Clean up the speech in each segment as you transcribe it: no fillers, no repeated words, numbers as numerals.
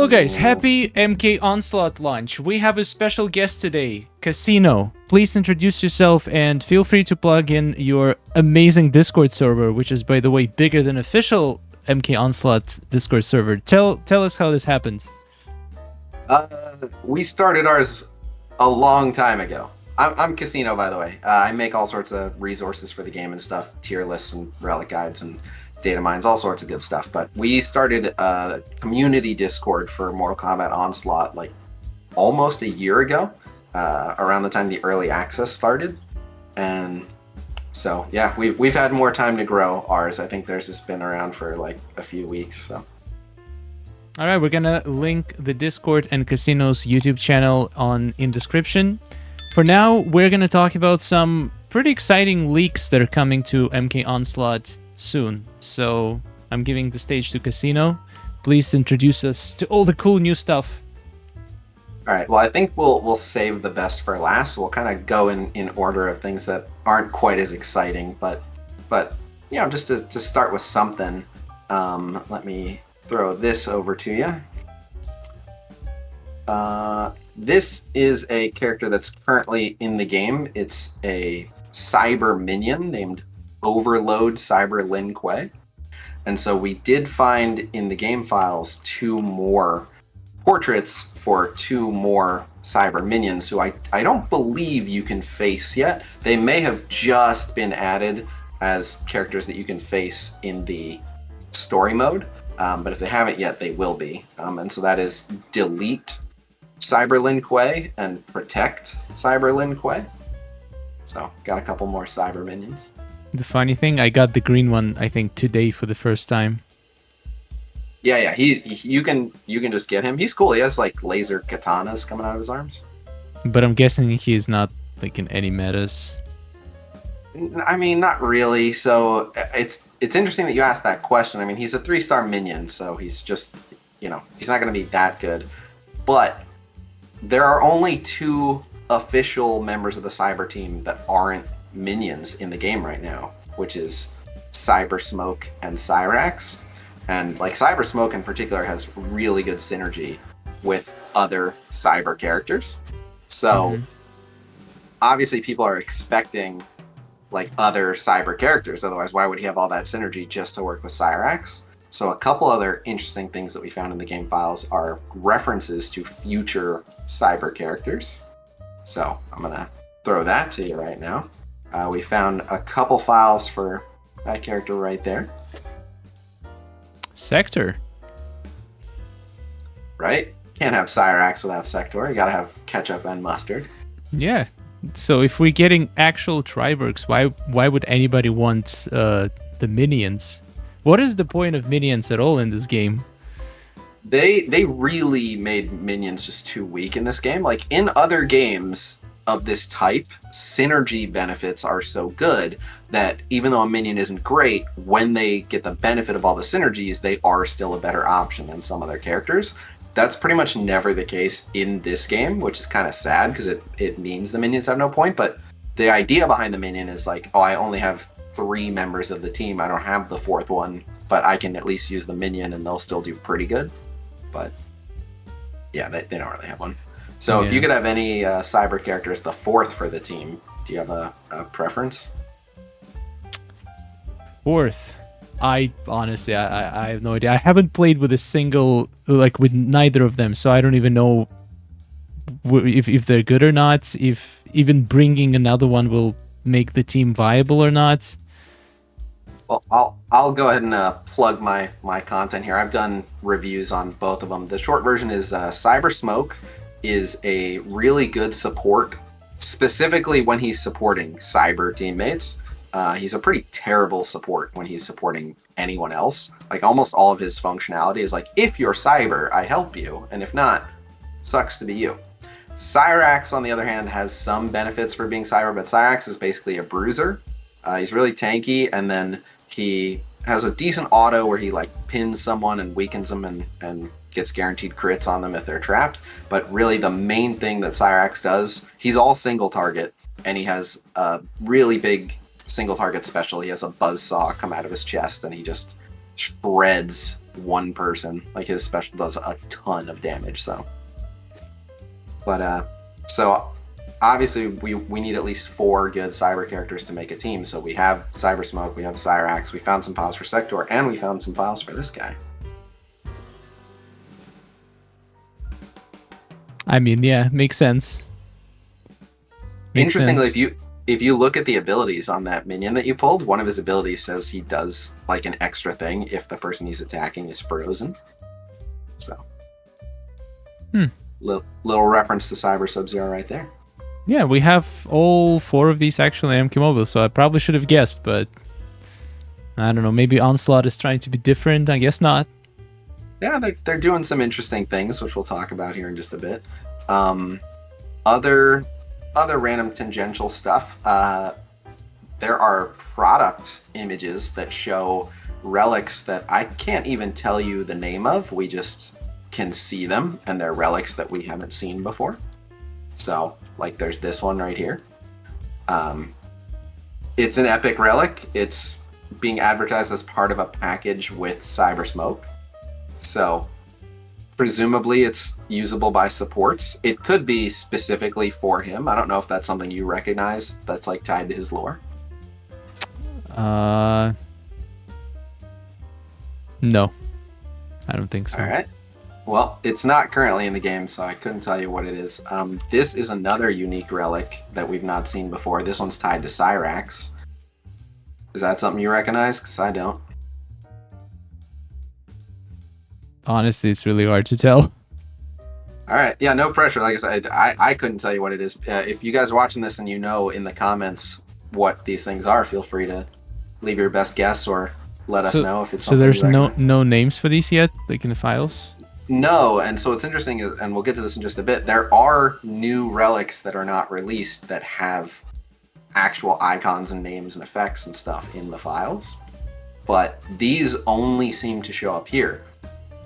Hello guys, happy MK Onslaught launch. We have a special guest today, Khasino. Please introduce yourself and feel free to plug in your amazing Discord server, which is, by the way, bigger than official MK Onslaught Discord server. Tell us how this happened. We started ours a long time ago. I'm Casino, by the way. I make all sorts of resources for the game and stuff, tier lists and relic guides and data mines, all sorts of good stuff. But we started a community Discord for Mortal Kombat Onslaught like almost a year ago, around the time the early access started. And so, yeah, we've had more time to grow ours. I think theirs has been around for like a few weeks, so. All right, we're gonna link the Discord and Khasino's YouTube channel in description. For now, we're gonna talk about some pretty exciting leaks that are coming to MK Onslaught soon. So I'm giving the stage to Khasino. Please introduce us to all the cool new stuff. All right. Well, I think we'll save the best for last. We'll kind of go in order of things that aren't quite as exciting, but you know, just to start with something. Let me throw this over to you. This is a character that's currently in the game. It's a cyber minion named Overload Cyber Lin Kuei. And so we did find in the game files 2 more portraits for 2 more cyber minions who I don't believe you can face yet. They may have just been added as characters that you can face in the story mode. But if they haven't yet, they will be. And so that is Delete Cyber Lin Kuei and Protect Cyber Lin Kuei. So got a couple more cyber minions. The funny thing, I got the green one, I think, today for the first time. Yeah. You can just get him. He's cool. He has like laser katanas coming out of his arms. But I'm guessing he is not like in any metas. I mean, not really. So it's interesting that you asked that question. I mean, he's a 3-star minion, so he's just, you know, he's not going to be that good. But there are only 2 official members of the cyber team that aren't minions in the game right now, which is Cyber Smoke and Cyrax. And like Cyber Smoke in particular has really good synergy with other cyber characters. So obviously people are expecting like other cyber characters. Otherwise, why would he have all that synergy just to work with Cyrax? So a couple other interesting things that we found in the game files are references to future cyber characters. So I'm gonna throw that to you right now. We found a couple files for that character right there. Sector. Right? Can't have Cyrax without Sector. You gotta have ketchup and mustard. Yeah. So if we're getting actual Tribergs, why would anybody want the minions? What is the point of minions at all in this game? They really made minions just too weak in this game. Like in other games of this type, synergy benefits are so good that even though a minion isn't great, when they get the benefit of all the synergies, they are still a better option than some other characters. That's pretty much never the case in this game, which is kind of sad because it means the minions have no point. But the idea behind the minion is like, oh, I only have 3 members of the team. I don't have the 4th one, but I can at least use the minion and they'll still do pretty good. But yeah, they don't really have one. So if you could have any cyber characters, the 4th for the team, do you have a preference? 4th. I honestly, I have no idea. I haven't played with a single, like with neither of them, so I don't even know if they're good or not, if even bringing another one will make the team viable or not. Well, I'll go ahead and plug my content here. I've done reviews on both of them. The short version is Cyber Smoke is a really good support, specifically when he's supporting cyber teammates. He's a pretty terrible support when he's supporting anyone else. Like almost all of his functionality is like, if you're cyber, I help you. And if not, sucks to be you. Cyrax, on the other hand, has some benefits for being cyber, but Cyrax is basically a bruiser. He's really tanky, and then he has a decent auto where he like pins someone and weakens them and gets guaranteed crits on them if they're trapped. But really the main thing that Cyrax does, he's all single target, and he has a really big single target special. He has a buzzsaw come out of his chest and he just shreds one person. Like his special does a ton of damage. So obviously we need at least 4 good cyber characters to make a team. So we have Cyber Smoke, we have Cyrax, we found some files for Sector, and we found some files for this guy. I mean, yeah, makes sense. Interestingly, if you look at the abilities on that minion that you pulled, one of his abilities says he does like an extra thing if the person he's attacking is frozen. So, little reference to Cyber Sub-Zero right there. Yeah, we have all 4 of these actually in MK Mobile, so I probably should have guessed, but I don't know. Maybe Onslaught is trying to be different. I guess not. Yeah, they're doing some interesting things, which we'll talk about here in just a bit. Other random tangential stuff. There are product images that show relics that I can't even tell you the name of. We just can see them, and they're relics that we haven't seen before. So, like, there's this one right here. It's an epic relic. It's being advertised as part of a package with Cyber Smoke. So, presumably it's usable by supports. It could be specifically for him. I don't know if that's something you recognize that's like tied to his lore. No. I don't think so. All right. Well, it's not currently in the game, so I couldn't tell you what it is. This is another unique relic that we've not seen before. This one's tied to Cyrax. Is that something you recognize? Because I don't. Honestly, it's really hard to tell. All right. Yeah, no pressure. Like I said, I couldn't tell you what it is. If you guys are watching this and you know in the comments what these things are, feel free to leave your best guess or let us know if it's something. So there's you recognize. no names for these yet, like in the files? No, and so what's interesting is, and we'll get to this in just a bit, there are new relics that are not released that have actual icons and names and effects and stuff in the files. But these only seem to show up here.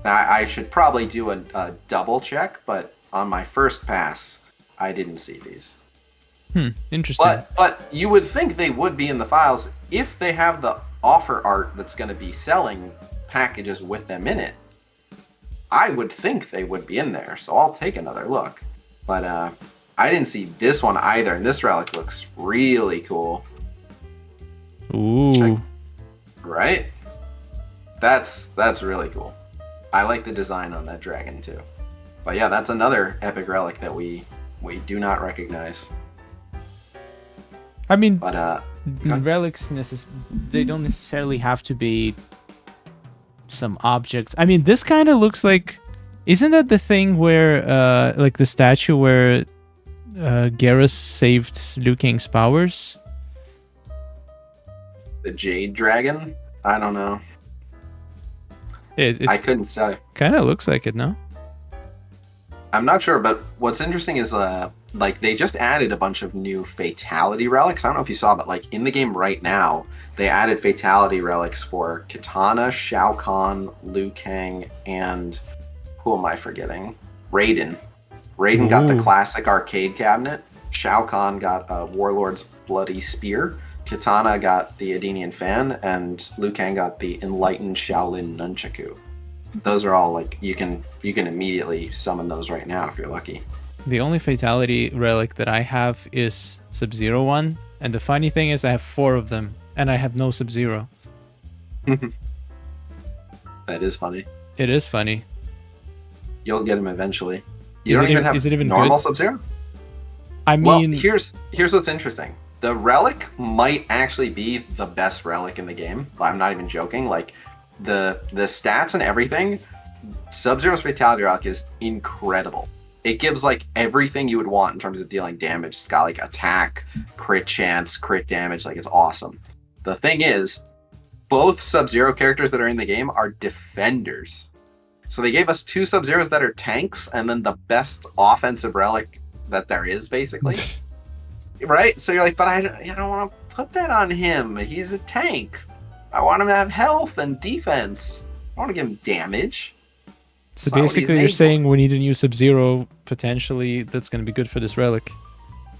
Now, I should probably do a double check, but on my first pass, I didn't see these. Interesting. But you would think they would be in the files if they have the offer art that's going to be selling packages with them in it. I would think they would be in there, so I'll take another look. But I didn't see this one either, and this relic looks really cool. Ooh. Check. Right? That's really cool. I like the design on that dragon too. But yeah, that's another epic relic that we do not recognize. I mean, but relics, they don't necessarily have to be some objects. I mean, this kind of looks like... Isn't that the thing where, like the statue where Garrus saved Liu Kang's powers? The Jade Dragon? I don't know. I couldn't tell you. Kind of looks like it, no? I'm not sure, but what's interesting is like they just added a bunch of new fatality relics. I don't know if you saw, but like in the game right now, they added fatality relics for Kitana, Shao Kahn, Liu Kang, and who am I forgetting? Raiden. Raiden got the classic arcade cabinet. Shao Kahn got Warlord's Bloody Spear. Kitana got the Adenian Fan, and Liu Kang got the Enlightened Shaolin Nunchaku. Those are all like you can immediately summon those right now if you're lucky. The only fatality relic that I have is Sub-Zero one, and the funny thing is I have 4 of them, and I have no Sub-Zero. That is funny. It is funny. You'll get him eventually. You don't even have normal Sub-Zero? I mean... Well, here's what's interesting. The relic might actually be the best relic in the game. I'm not even joking. Like, the stats and everything, Sub-Zero's Fatality Relic is incredible. It gives, like, everything you would want in terms of dealing damage. It's got, like, attack, crit chance, crit damage. Like, it's awesome. The thing is, both Sub-Zero characters that are in the game are defenders. So they gave us 2 Sub-Zeros that are tanks, and then the best offensive relic that there is, basically. Right? So you're like, but I don't want to put that on him. He's a tank. I want him to have health and defense. I want to give him damage. So basically you're saying we need a new Sub-Zero, potentially, that's going to be good for this relic.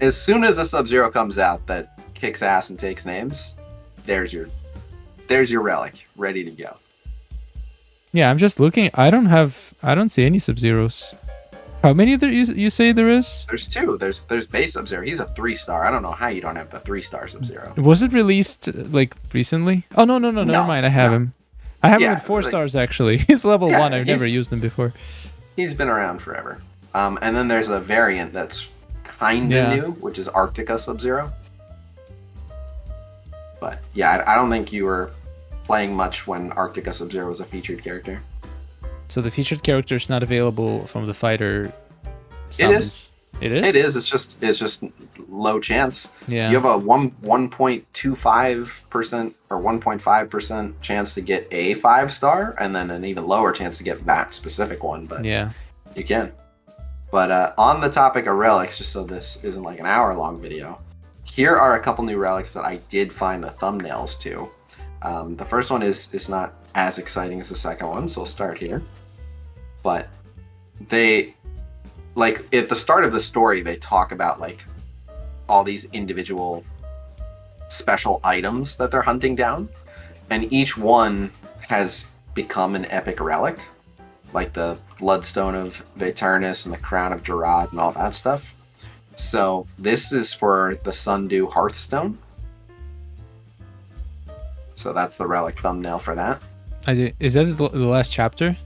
As soon as a Sub-Zero comes out that kicks ass and takes names, there's your relic, ready to go. Yeah, I'm just looking. I don't see any Sub-Zeros. How many there you say there is? There's two. There's base Sub-Zero. He's a 3-star. I don't know how you don't have the 3-star Sub-Zero. Was it released like recently? Oh no, never mind. I have him. I have him Yeah, with 4 like- stars actually. He's level Yeah, 1. I've never he's- used him before. He's been around forever. And then there's a variant that's kind of Yeah. new, which is Arctica Sub-Zero. But yeah, I don't think you were playing much when Arctica Sub-Zero was a featured character. So the featured character is not available from the fighter It summons. is. It is. It is. It's just low chance. Yeah. You have a 1.25% or 1.5% chance to get a 5-star, and then an even lower chance to get that specific one. But Yeah. you can. But on the topic of relics, just so this isn't like an hour-long video, here are a couple new relics that I did find the thumbnails to. The first one is not as exciting as the second one, so we'll start here. But they, like, at the start of the story, they talk about, like, all these individual special items that they're hunting down. And each one has become an epic relic. Like the Bloodstone of Vaeternus and the Crown of Gerard and all that stuff. So this is for the Sundew Hearthstone. So that's the relic thumbnail for that. Is that the last chapter?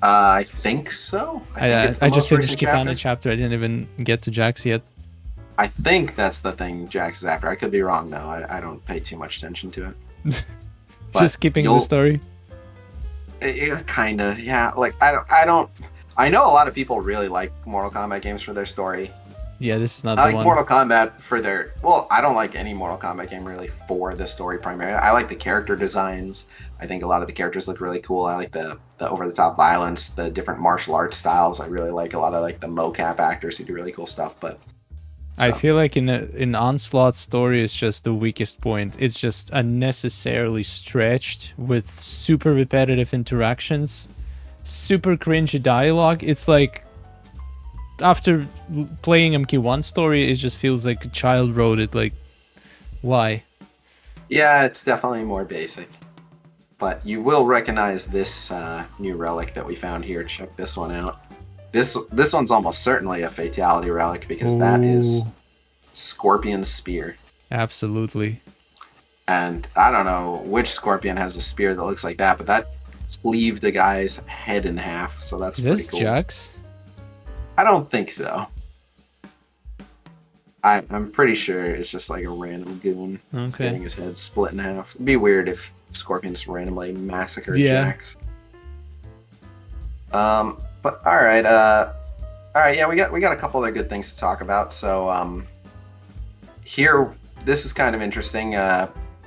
I think so. I the just most finished recent Kitana chapter. I didn't even get to Jax yet. I think that's the thing Jax is after. I could be wrong though. I don't pay too much attention to it. But Just skipping the story. Kinda, yeah. Like I don't. I know a lot of people really like Mortal Kombat games for their story. Yeah, this is not I the like one. Mortal Kombat for their. Well, I don't like any Mortal Kombat game really for the story primarily. I like the character designs. I think a lot of the characters look really cool. I like the over-the-top violence, the different martial arts styles. I really like a lot of like the mocap actors who do really cool stuff. But I feel like in Onslaught's story is just the weakest point. It's just unnecessarily stretched with super repetitive interactions, super cringy dialogue. It's like after playing MK1 story, it just feels like a child wrote it. Like, why? yeah, it's definitely more basic. But you will recognize this new relic that we found here. Check this one out. This one's almost certainly a fatality relic because that is Ooh. Scorpion's spear. Absolutely. And I don't know which Scorpion has a spear that looks like that, but that cleaved a guy's head in half. So that's Is pretty this cool. Jax? I don't think so. I'm pretty sure it's just like a random goon Okay. getting his head split in half. It'd be weird if Scorpion just randomly massacred Yeah. Jax. But all right, yeah, we got a couple other good things to talk about. So here, this is kind of interesting.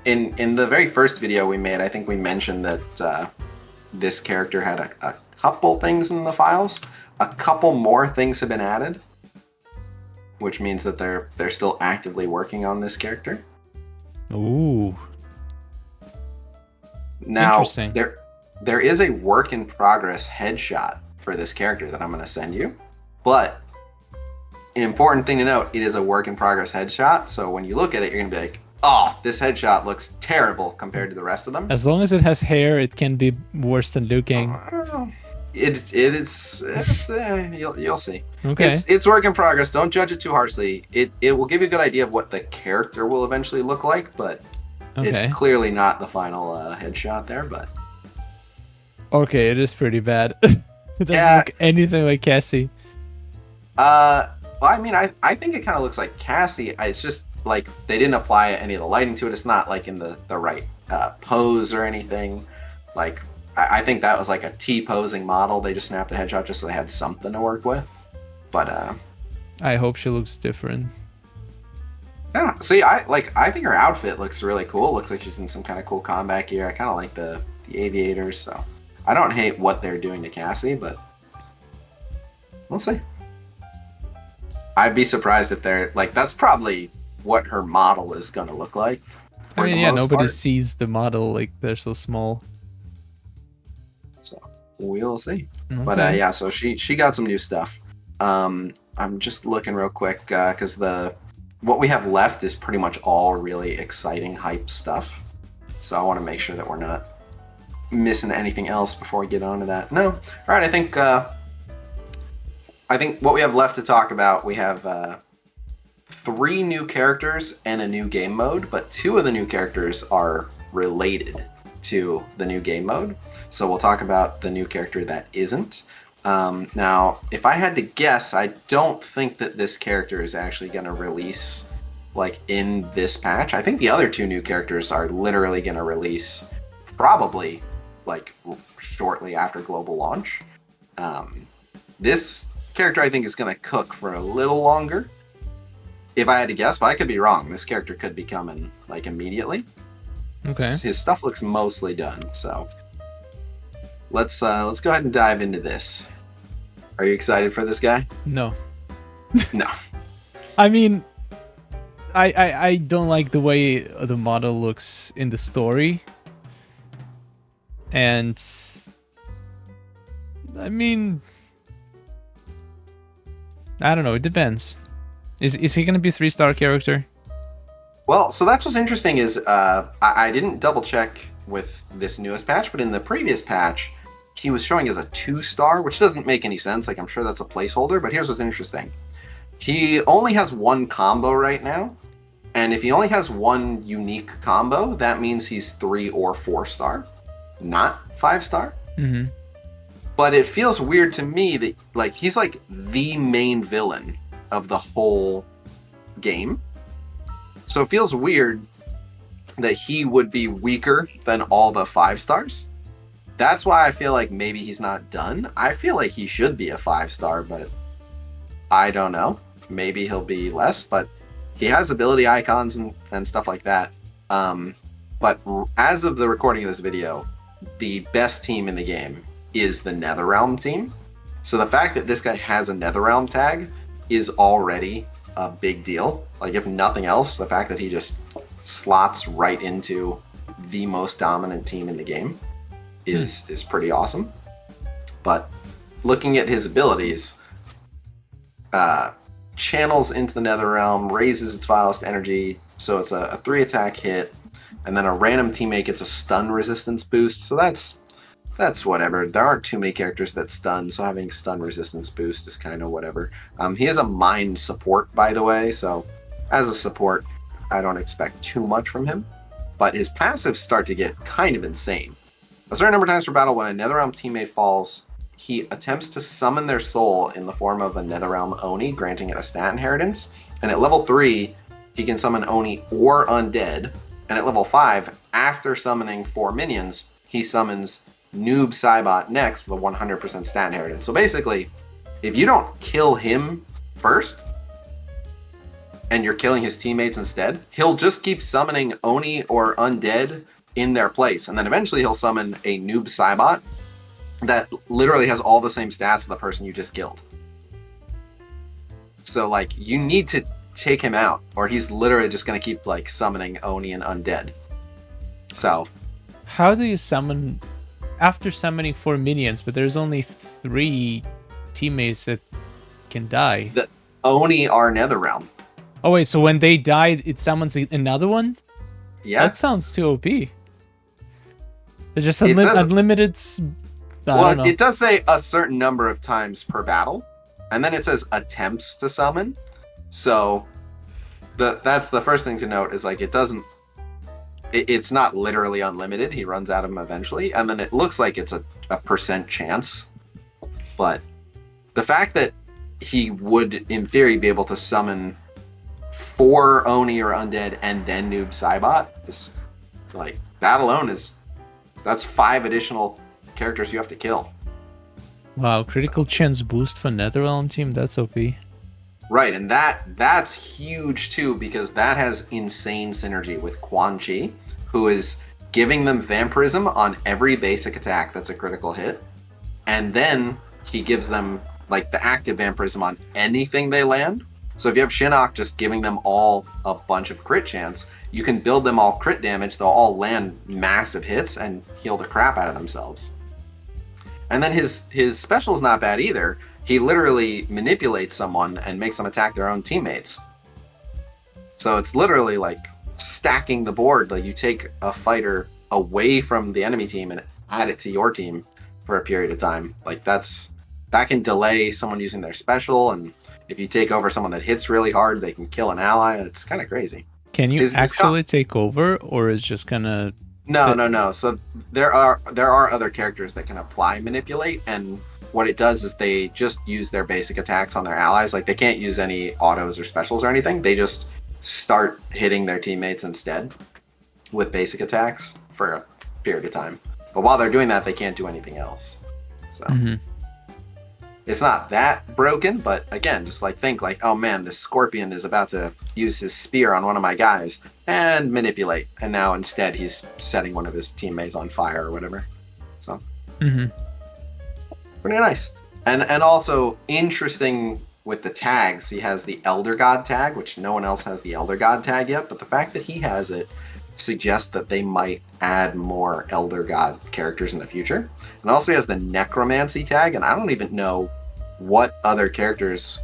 In the very first video we made, I think we mentioned that this character had a couple things in the files. A couple more things have been added, which means that they're still actively working on this character. Ooh. Now, Interesting. there is a work in progress headshot for this character that I'm going to send you, but an important thing to note, it is a work in progress headshot. So when you look at it, you're going to be like, oh, this headshot looks terrible compared to the rest of them. As long as it has hair, it can be worse than looking. I don't know. It's you'll see. Okay. It's work in progress. Don't judge it too harshly. It will give you a good idea of what the character will eventually look like, but Okay. it's clearly not the final headshot there. But Okay, it is pretty bad. It doesn't Yeah. look anything like Cassie. well, I mean, I think it kind of looks like Cassie. It's just like they didn't apply any of the lighting to it. It's not like in the right pose or anything. Like I think that was like a T-posing model. They just snapped a headshot just so they had something to work with. But I hope she looks different. yeah, see, I think her outfit looks really cool. Looks like she's in some kind of cool combat gear. I kind of like the aviators, so I don't hate what they're doing to Cassie, but we'll see. I'd be surprised if they're like that's probably what her model is gonna look like. I for mean, the yeah, most nobody part. sees the model, like, they're so small. So we'll see. But Okay. yeah, so she got some new stuff. I'm just looking real quick because what we have left is pretty much all really exciting hype stuff. So I want to make sure that we're not missing anything else before we get on to that. No. All right, I think what we have left to talk about, we have 3 new characters and a new game mode, but 2 of the new characters are related to the new game mode. So we'll talk about the new character that isn't. Now, if I had to guess, I don't think that this character is actually going to release like in this patch. I think the other 2 new characters are literally going to release probably like shortly after global launch. This character I think is going to cook for a little longer, if I had to guess, but I could be wrong. This character could be coming like immediately. Okay. His stuff looks mostly done, so let's go ahead and dive into this. Are you excited for this guy? No. No. I mean, I don't like the way the model looks in the story. And I mean, I don't know, it depends. Is he gonna be a 3-star character? Well, so that's what's interesting is I didn't double check with this newest patch, but in the previous patch, he was showing as a 2-star, which doesn't make any sense. Like, I'm sure that's a placeholder, but here's what's interesting. He only has 1 combo right now, and if he only has 1 unique combo, that means he's 3 or 4-star, not 5-star. Mm-hmm. But it feels weird to me that like he's like the main villain of the whole game. So it feels weird that he would be weaker than all the 5-stars. That's why I feel like maybe he's not done. I feel like he should be a 5-star, but I don't know. Maybe he'll be less, but he has ability icons and stuff like that. But as of the recording of this video, the best team in the game is the Netherrealm team. So the fact that this guy has a Netherrealm tag is already a big deal. Like, if nothing else, the fact that he just slots right into the most dominant team in the game is pretty awesome. But looking at his abilities, channels into the Netherrealm, raises its vilest energy, so it's a 3-attack hit, and then a random teammate gets a stun resistance boost. So that's whatever. There aren't too many characters that stun, so having stun resistance boost is kind of whatever. He is a mind support, by the way, so as a support, I don't expect too much from him. But his passives start to get kind of insane. A certain number of times per battle, when a Netherrealm teammate falls, he attempts to summon their soul in the form of a Netherrealm Oni, granting it a stat inheritance. And at level 3, he can summon Oni or Undead. And at level 5, after summoning 4 minions, he summons Noob Saibot next with a 100% stat inheritance. So basically, if you don't kill him first, and you're killing his teammates instead, he'll just keep summoning Oni or Undead in their place. And then eventually he'll summon a Noob Saibot that literally has all the same stats as the person you just killed. So, like, you need to take him out, or he's literally just going to keep, like, summoning Oni and Undead. So, how do you summon after summoning 4 minions, but there's only 3 teammates that can die? The Oni are Netherrealm. Oh wait, so when they die, it summons another one? Yeah. That sounds too OP. It's just unlimited. Well, it does say a certain number of times per battle, and then it says attempts to summon. So that's the first thing to note, is like it's not literally unlimited. He runs out of them eventually, and then it looks like it's a percent chance. But the fact that he would, in theory, be able to summon 4 Oni or Undead and then Noob Saibot, like, that alone that's 5 additional characters you have to kill. Wow, critical chance boost for Netherrealm team, that's OP. Right, and that's huge too, because that has insane synergy with Quan Chi, who is giving them vampirism on every basic attack that's a critical hit, and then he gives them like the active vampirism on anything they land. So if you have Shinnok just giving them all a bunch of crit chance, you can build them all crit damage, they'll all land massive hits and heal the crap out of themselves. And then his special's not bad either. He literally manipulates someone and makes them attack their own teammates. So it's literally like stacking the board. Like, you take a fighter away from the enemy team and add it to your team for a period of time. Like that can delay someone using their special, and if you take over someone that hits really hard, they can kill an ally. It's kind of crazy. Can you actually take over, or is just gonna? No. So there are other characters that can apply manipulate, and what it does is they just use their basic attacks on their allies. Like they can't use any autos or specials or anything. They just start hitting their teammates instead with basic attacks for a period of time. But while they're doing that, they can't do anything else. So it's not that broken, but again, just like think like, oh man, this Scorpion is about to use his spear on one of my guys and manipulate, and now instead he's setting one of his teammates on fire or whatever. So pretty nice. And also interesting with the tags, he has the Elder God tag, which no one else has the Elder God tag yet, but the fact that he has it suggests that they might add more Elder God characters in the future. And also he has the Necromancy tag, and I don't even know what other characters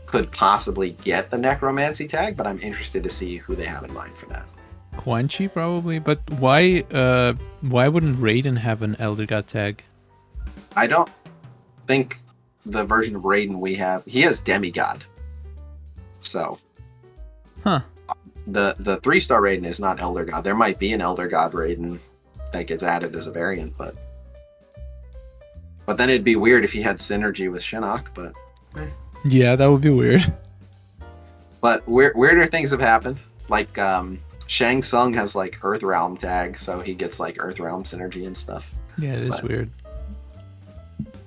could possibly get the Necromancy tag, but I'm interested to see who they have in mind for that. Quan Chi probably, but why wouldn't Raiden have an Elder God tag? I don't think the version of Raiden we have, he has Demigod. So the 3-star Raiden is not Elder God. There might be an Elder God Raiden that gets added as a variant, but then it'd be weird if he had synergy with Shinnok, but yeah, that would be weird. But weirder things have happened. Like Shang Tsung has like Earth Realm tag, so he gets like Earth Realm synergy and stuff. Yeah, it is weird.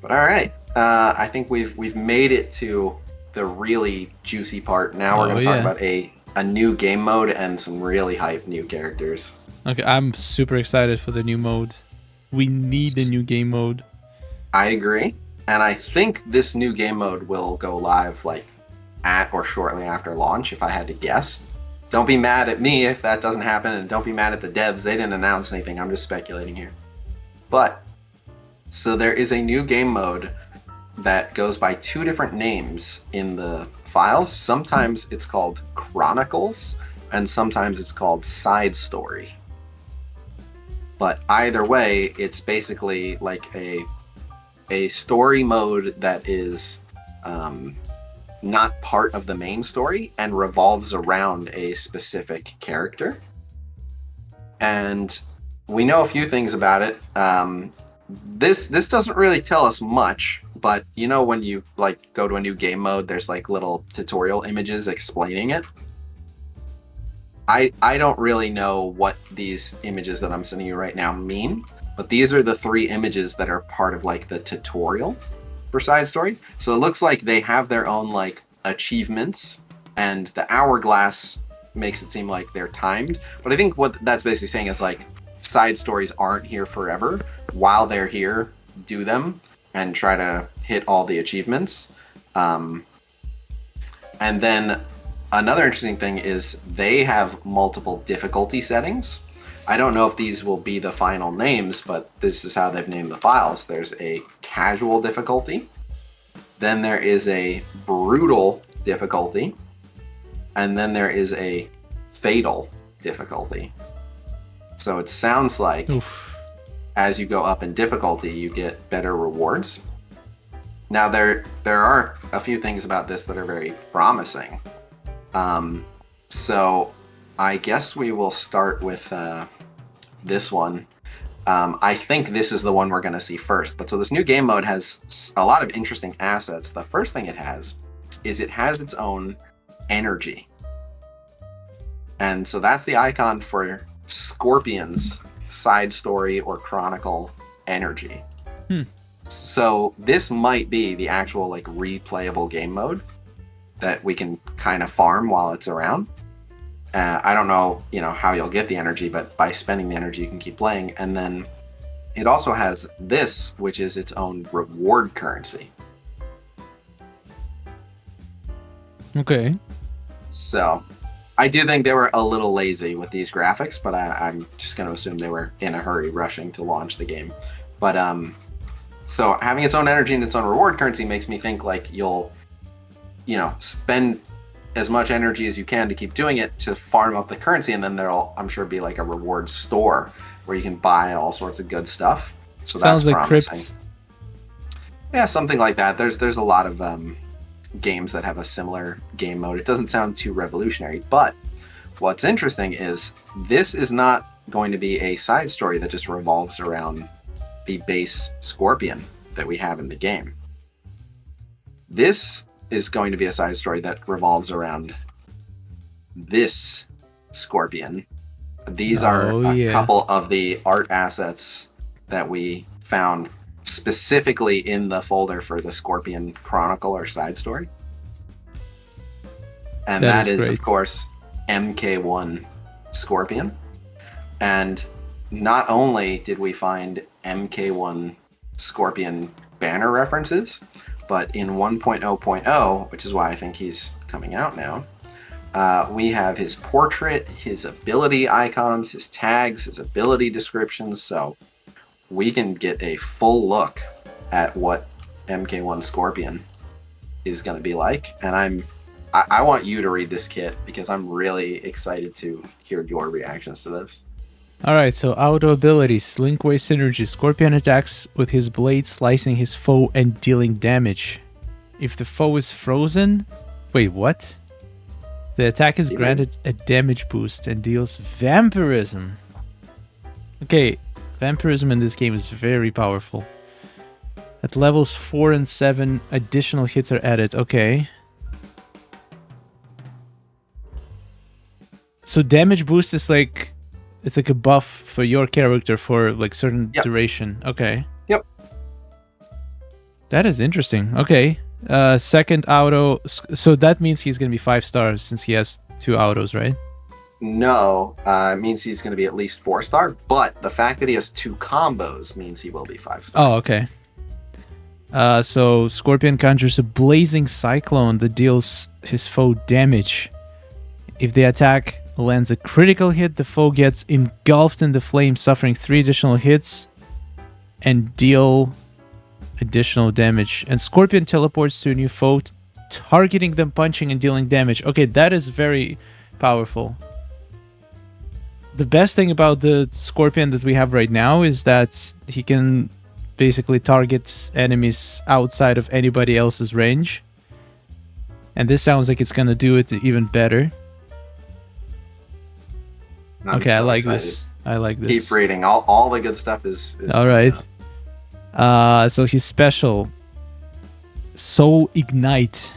But all right, I think we've made it to the really juicy part. Now we're going to talk about a new game mode and some really hype new characters. Okay, I'm super excited for the new mode. We need a new game mode. I agree, and I think this new game mode will go live like at or shortly after launch, if I had to guess. Don't be mad at me if that doesn't happen, and don't be mad at the devs. They didn't announce anything. I'm just speculating here. But so there is a new game mode that goes by 2 different names in the files. Sometimes it's called Chronicles, and sometimes it's called Side Story. But either way, it's basically like a story mode that is not part of the main story and revolves around a specific character. And we know a few things about it. This doesn't really tell us much, but you know when you like go to a new game mode, there's like little tutorial images explaining it. I don't really know what these images that I'm sending you right now mean, but these are the 3 images that are part of like the tutorial for Side Story. So it looks like they have their own like achievements, and the hourglass makes it seem like they're timed. But I think what that's basically saying is like side stories aren't here forever. While they're here, do them and try to hit all the achievements. And then another interesting thing is they have multiple difficulty settings. I don't know if these will be the final names, but this is how they've named the files. There's a casual difficulty. Then there is a brutal difficulty. And then there is a fatal difficulty. So it sounds like as you go up in difficulty, you get better rewards. Now, there are a few things about this that are very promising. So I guess we will start with this one. I think this is the one we're going to see first. But so this new game mode has a lot of interesting assets. The first thing it has is it has its own energy. And so that's the icon for Scorpion's side story or chronicle energy. So this might be the actual like replayable game mode that we can kind of farm while it's around. I don't know, how you'll get the energy, but by spending the energy, you can keep playing. And then it also has this, which is its own reward currency. Okay. So I do think they were a little lazy with these graphics, but I'm just going to assume they were in a hurry rushing to launch the game. But so having its own energy and its own reward currency makes me think like you'll, spend as much energy as you can to keep doing it to farm up the currency, and then there'll, I'm sure, be like a reward store where you can buy all sorts of good stuff. So Sounds that's like promising. Crypts. Yeah, something like that. There's a lot of games that have a similar game mode. It doesn't sound too revolutionary, but what's interesting is this is not going to be a side story that just revolves around the base Scorpion that we have in the game. This is going to be a side story that revolves around this Scorpion. These are a couple of the art assets that we found specifically in the folder for the Scorpion Chronicle or side story. And that is of course, MK1 Scorpion. And not only did we find MK1 Scorpion banner references, but in 1.0.0, which is why I think he's coming out now, we have his portrait, his ability icons, his tags, his ability descriptions, so we can get a full look at what MK1 Scorpion is going to be like. And I want you to read this kit because I'm really excited to hear your reactions to this. Alright, so auto ability, Slinkway Synergy. Scorpion attacks with his blade, slicing his foe and dealing damage. If the foe is frozen... Wait, what? The attack is granted a damage boost and deals vampirism. Okay, vampirism in this game is very powerful. At levels 4 and 7, additional hits are added. Okay. So damage boost is like... It's like a buff for your character for like certain duration. Okay. Yep. That is interesting. Okay. Second auto. So that means he's going to be 5 stars since he has 2 autos, right? No. It means he's going to be at least 4-star. But the fact that he has 2 combos means he will be 5-star. Oh, okay. So Scorpion conjures a blazing cyclone that deals his foe damage. If the attack lands a critical hit, the foe gets engulfed in the flame, suffering 3 additional hits and deal additional damage. And Scorpion teleports to a new foe, targeting them, punching and dealing damage. Okay, that is very powerful. The best thing about the Scorpion that we have right now is that he can basically target enemies outside of anybody else's range. And this sounds like it's gonna do it even better. Okay, so I like this. I like this. Keep reading. All the good stuff is all right. So he's special. Soul Ignite.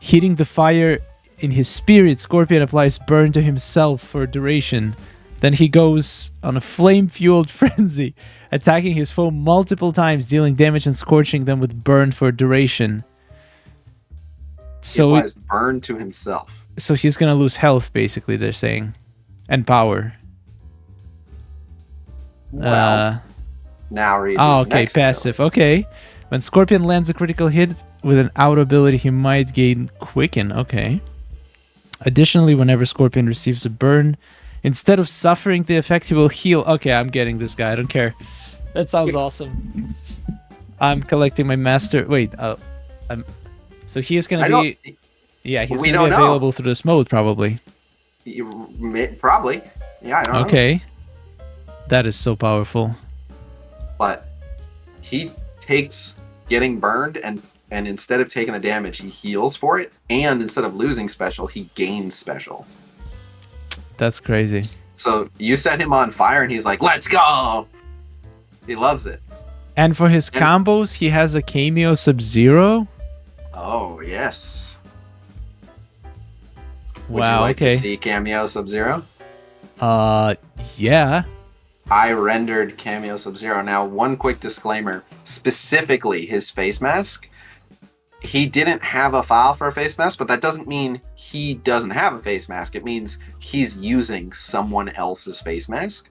Hitting the fire in his spirit, Scorpion applies burn to himself for duration. Then he goes on a flame-fueled frenzy, attacking his foe multiple times, dealing damage and scorching them with burn for duration. So he applies burn to himself. So he's gonna lose health, basically, they're saying. And power. Well, now read his okay, next passive. ability. Okay. When Scorpion lands a critical hit with an auto ability, he might gain Quicken. Okay. Additionally, whenever Scorpion receives a burn, instead of suffering the effect, he will heal. Okay, I'm getting this guy. I don't care. That sounds awesome. I'm collecting my master. Wait. So he is going to be... Yeah, he's going to be available through this mode, probably. Probably. Yeah, I don't know. Okay. That is so powerful. But he takes getting burned and instead of taking the damage, he heals for it. And instead of losing special, he gains special. That's crazy. So you set him on fire and he's like, let's go! He loves it. And for his combos, he has a cameo Sub-Zero? Oh, yes. Wow, would you like to see cameo Sub-Zero? Yeah. I rendered cameo Sub-Zero. Now, one quick disclaimer. Specifically, his face mask. He didn't have a file for a face mask, but that doesn't mean he doesn't have a face mask. It means he's using someone else's face mask.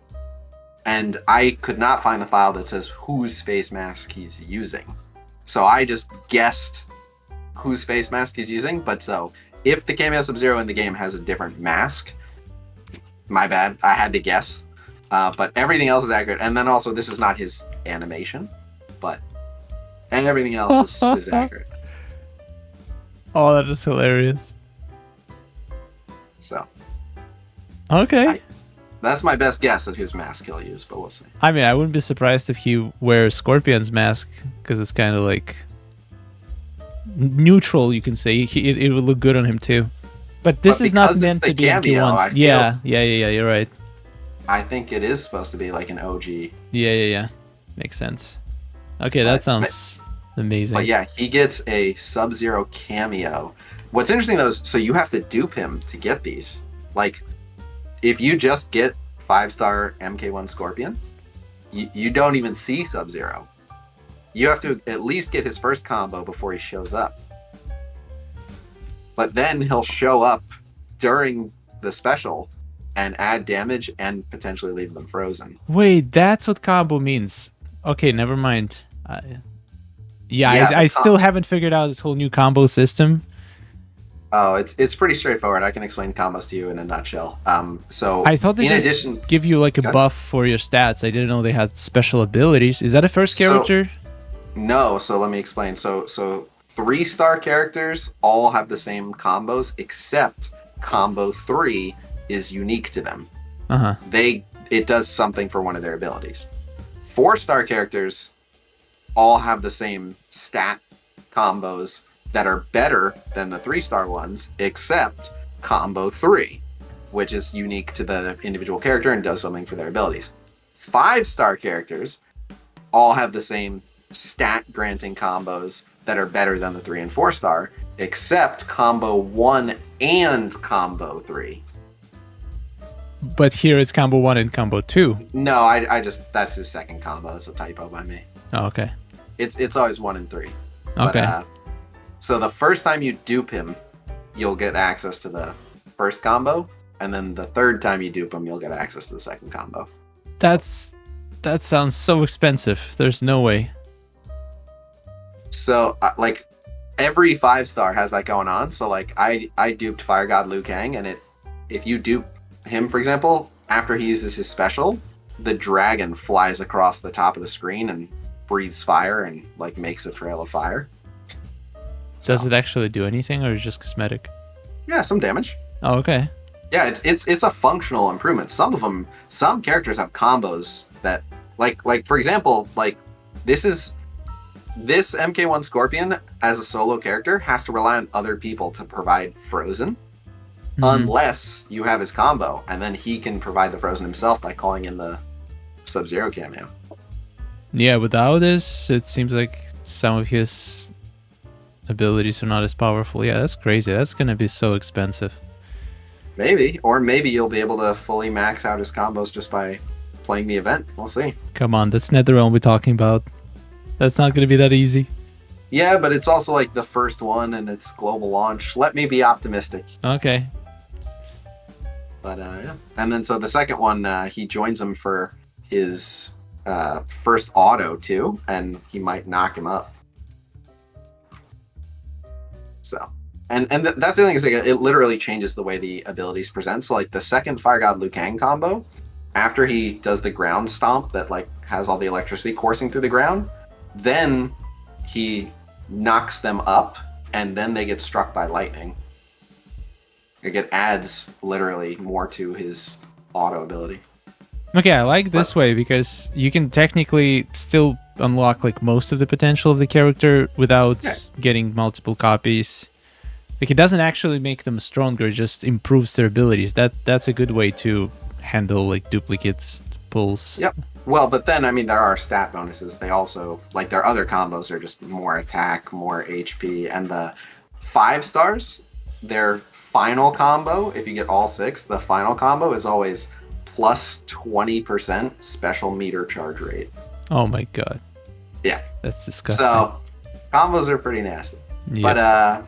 And I could not find the file that says whose face mask he's using. So I just guessed whose face mask he's using, but so... If the cameo Sub-Zero in the game has a different mask, my bad, I had to guess. But everything else is accurate. And then also, this is not his animation, and everything else is accurate. Oh, that is hilarious. So. Okay. That's my best guess at whose mask he'll use, but we'll see. I mean, I wouldn't be surprised if he wears Scorpion's mask, because it's kind of like neutral, you can say. It would look good on him too. But this is not meant to be MK1's. Yeah, you're right. I think it is supposed to be like an OG. Yeah. Makes sense. Okay, that sounds amazing. But yeah, he gets a Sub-Zero cameo. What's interesting though is, so you have to dupe him to get these. Like, if you just get 5-star MK1 Scorpion, you don't even see Sub-Zero. You have to at least get his first combo before he shows up. But then he'll show up during the special and add damage and potentially leave them frozen. Wait, that's what combo means. Okay, never mind. I still haven't figured out this whole new combo system. Oh, it's pretty straightforward. I can explain combos to you in a nutshell. So I thought they give you like a buff for your stats. I didn't know they had special abilities. Is that a first character? No. So let me explain. So 3-star characters all have the same combos, except combo 3 is unique to them. It does something for one of their abilities. 4-star characters all have the same stat combos that are better than the 3-star ones, except combo 3, which is unique to the individual character and does something for their abilities. 5-star characters all have the same stat granting combos that are better than the 3 and 4-star, except combo 1 and combo 3. But here it's combo 1 and combo 2. No, I just, that's his second combo. That's a typo by me. Oh, okay. It's always 1 and 3. Okay. But, so the first time you dupe him, you'll get access to the first combo, and then the third time you dupe him, you'll get access to the second combo. That sounds so expensive. There's no way. So, like, every 5-star has that going on. So, like, I duped Fire God Liu Kang, and if you dupe him, for example, after he uses his special, the dragon flies across the top of the screen and breathes fire and, like, makes a trail of fire. Does it actually do anything, or is it just cosmetic? Yeah, some damage. Oh, okay. Yeah, it's a functional improvement. Some characters have combos that, like for example, like this MK1 Scorpion as a solo character has to rely on other people to provide frozen, unless you have his combo, and then he can provide the frozen himself by calling in the Sub-Zero cameo. Yeah, without this, it seems like some of his abilities are not as powerful. Yeah, that's crazy. That's gonna be so expensive. Maybe you'll be able to fully max out his combos just by playing the event. We'll see. Come on, that's NetherRealm we're talking about. That's not gonna be that easy. Yeah, but it's also like the first one and it's global launch. Let me be optimistic. Okay. But yeah. And then so the second one, he joins him for his first auto too, and he might knock him up. So, and that's the thing is, like, it literally changes the way the abilities present. So, like the second Fire God Liu Kang combo, after he does the ground stomp that like has all the electricity coursing through the ground, then he knocks them up, and then they get struck by lightning. It adds literally more to his auto ability. Okay, I like this way because you can technically still unlock like most of the potential of the character without getting multiple copies. Like, it doesn't actually make them stronger, it just improves their abilities. That's a good way to handle like duplicates pulls. Yep. Well, but then I mean there are stat bonuses. They also, like, their other combos are just more attack, more HP, and the 5-stars, their final combo, if you get all 6, the final combo is always plus 20% special meter charge rate. Oh my god. Yeah. That's disgusting. So, combos are pretty nasty. Yeah. But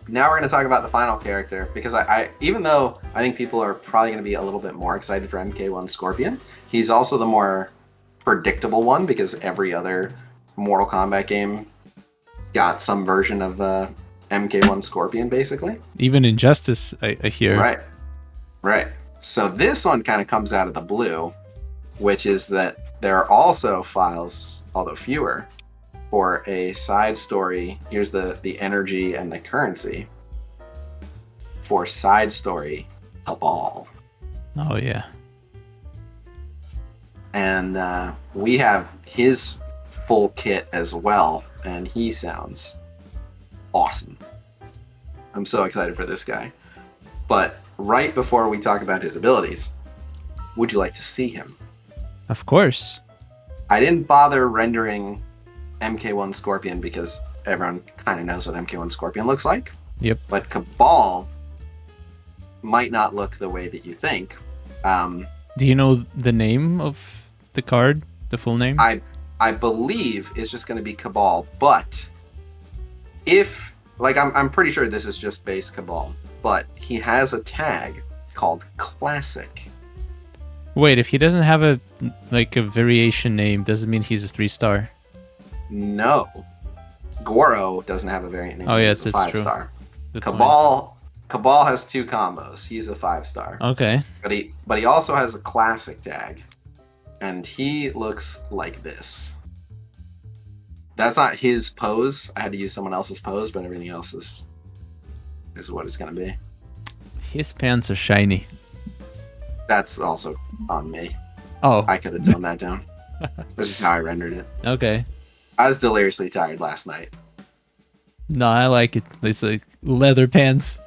now we're going to talk about the final character, because I even though I think people are probably going to be a little bit more excited for MK1 Scorpion, he's also the more predictable one, because every other Mortal Kombat game got some version of MK1 Scorpion, basically. Even Injustice, I hear. Right. So this one kind of comes out of the blue, which is that there are also files, although fewer, for a side story. Here's the energy and the currency for side story Kabal. Oh yeah. And we have his full kit as well, and he sounds awesome. I'm so excited for this guy. But right before we talk about his abilities, would you like to see him? Of course. I didn't bother rendering MK1 Scorpion because everyone kind of knows what MK1 Scorpion looks like. Yep. But Kabal might not look the way that you think. Do you know the name of the card? The full name? I believe it's just going to be Kabal, but if, like, I'm pretty sure this is just base Kabal, but he has a tag called Classic. Wait, if he doesn't have a variation name, doesn't mean he's a 3-star. No. Goro doesn't have a variant name. Oh, yeah, he's a that's true. 5-star. Good Kabal has 2 combos. He's a 5-star. Okay. But he also has a classic tag. And he looks like this. That's not his pose. I had to use someone else's pose, but everything else is what it's gonna be. His pants are shiny. That's also on me. Oh. I could have toned that down. That's just how I rendered it. Okay. I was deliriously tired last night. No, I like it. It's like leather pants.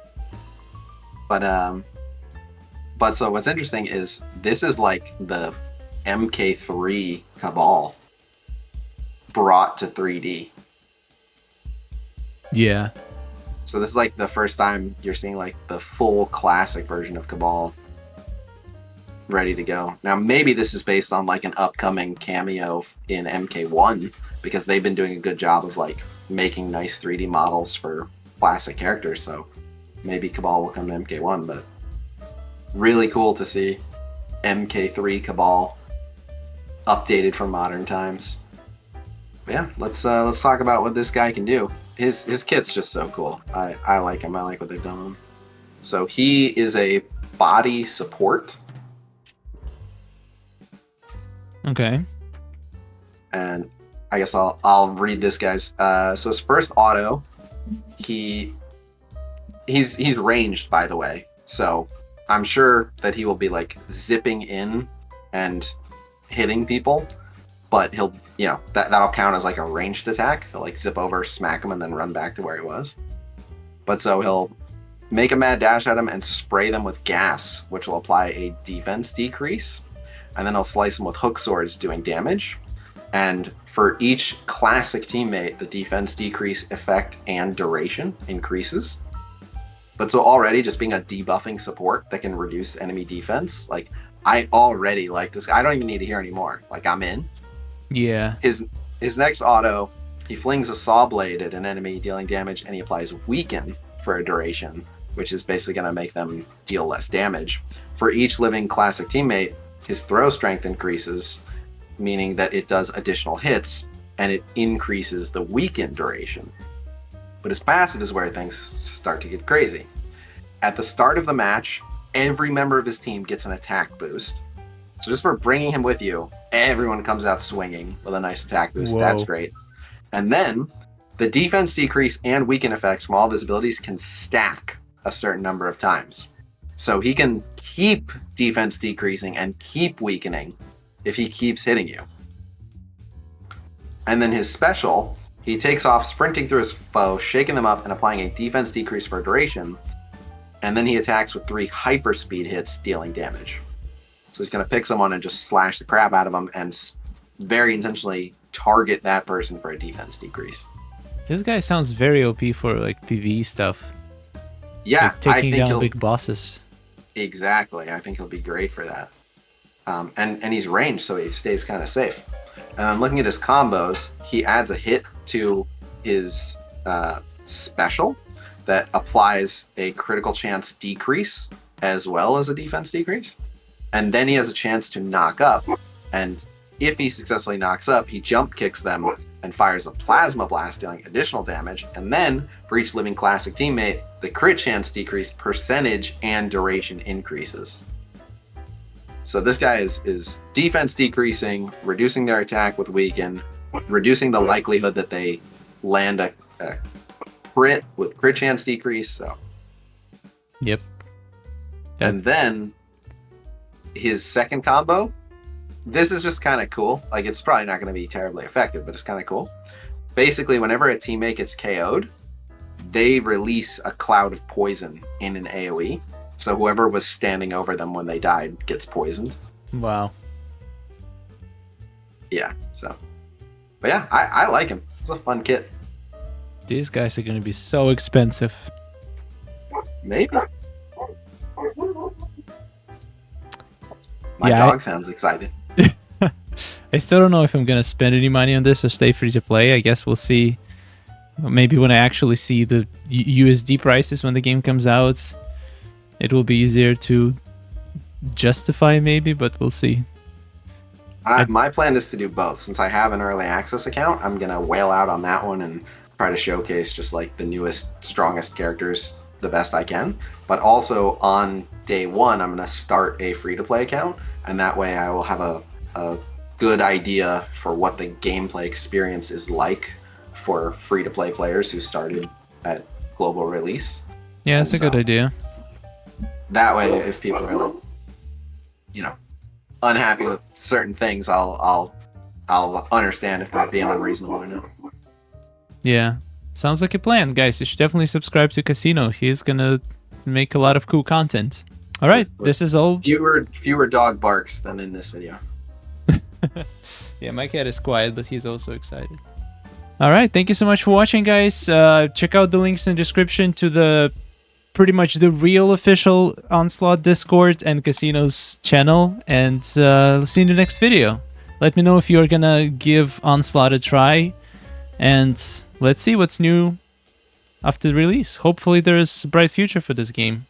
But so what's interesting is this is like the MK3 Kabal brought to 3D. Yeah. So this is like the first time you're seeing like the full classic version of Kabal ready to go. Now maybe this is based on like an upcoming cameo in MK1 because they've been doing a good job of like making nice 3D models for classic characters. So maybe Kabal will come to MK1, but really cool to see MK3 Kabal updated for modern times. But yeah, let's talk about what this guy can do. His kit's just so cool. I like him. I like what they've done with him. So he is a body support. Okay. And I guess I'll read this guy's. So his first auto, he's ranged, by the way. So I'm sure that he will be like zipping in and hitting people, but he'll, that'll count as like a ranged attack. He'll like zip over, smack him, and then run back to where he was. But so he'll make a mad dash at him and spray them with gas, which will apply a defense decrease. And then he'll slice them with hook swords, doing damage. And for each classic teammate, the defense decrease effect and duration increases. But so already just being a debuffing support that can reduce enemy defense, like I already like this. I don't even need to hear anymore. Like I'm in. Yeah. His next auto, he flings a saw blade at an enemy dealing damage, and he applies weaken for a duration, which is basically going to make them deal less damage. For each living classic teammate, his throw strength increases, meaning that it does additional hits, and it increases the weaken duration. But his passive is where things start to get crazy. At the start of the match, every member of his team gets an attack boost. So just for bringing him with you, everyone comes out swinging with a nice attack boost. Whoa. That's great. And then the defense decrease and weaken effects from all of his abilities can stack a certain number of times. So he can keep defense decreasing and keep weakening if he keeps hitting you. And then his special, he takes off sprinting through his foe, shaking them up and applying a defense decrease for duration. And then he attacks with 3 hyperspeed hits, dealing damage. So he's going to pick someone and just slash the crap out of them and very intentionally target that person for a defense decrease. This guy sounds very OP for like PvE stuff. Yeah, like taking down big bosses. Exactly. I think he'll be great for that. And he's ranged, so he stays kind of safe. And I'm looking at his combos. He adds a hit to his special that applies a critical chance decrease as well as a defense decrease. And then he has a chance to knock up. And if he successfully knocks up, he jump kicks them and fires a plasma blast, dealing additional damage. And then for each living classic teammate, the crit chance decrease, percentage, and duration increases. So this guy is defense decreasing, reducing their attack with weaken, reducing the likelihood that they land a crit with crit chance decrease. So, yep. And then his second combo this is just kind of cool. Like, it's probably not going to be terribly effective, but it's kind of cool. Basically, whenever a teammate gets KO'd, they release a cloud of poison in an AoE. So whoever was standing over them when they died gets poisoned. Wow. Yeah, so. But yeah, I like him. It's a fun kit. These guys are going to be so expensive. Maybe. My Yeah, dog sounds excited. I still don't know if I'm going to spend any money on this or stay free to play. I guess we'll see. Maybe when I actually see the USD prices when the game comes out, it will be easier to justify maybe, but we'll see. My plan is to do both. Since I have an early access account, I'm going to whale out on that one and try to showcase just like the newest, strongest characters the best I can. But also on day one, I'm going to start a free-to-play account, and that way I will have a good idea for what the gameplay experience is like for free-to-play players who started at global release. Yeah, that's a good idea. That way, if people are like, unhappy with certain things, I'll understand if they're being unreasonable or not. Yeah, sounds like a plan, guys. You should definitely subscribe to Khasino. He's gonna make a lot of cool content. All right, this is all. Fewer dog barks than in this video. Yeah, my cat is quiet, but he's also excited. All right, thank you so much for watching, guys. Check out the links in the description to pretty much the real official Onslaught Discord and Khasino's channel, and see you in the next video. Let me know if you're gonna give Onslaught a try, and let's see what's new after the release. Hopefully there's a bright future for this game.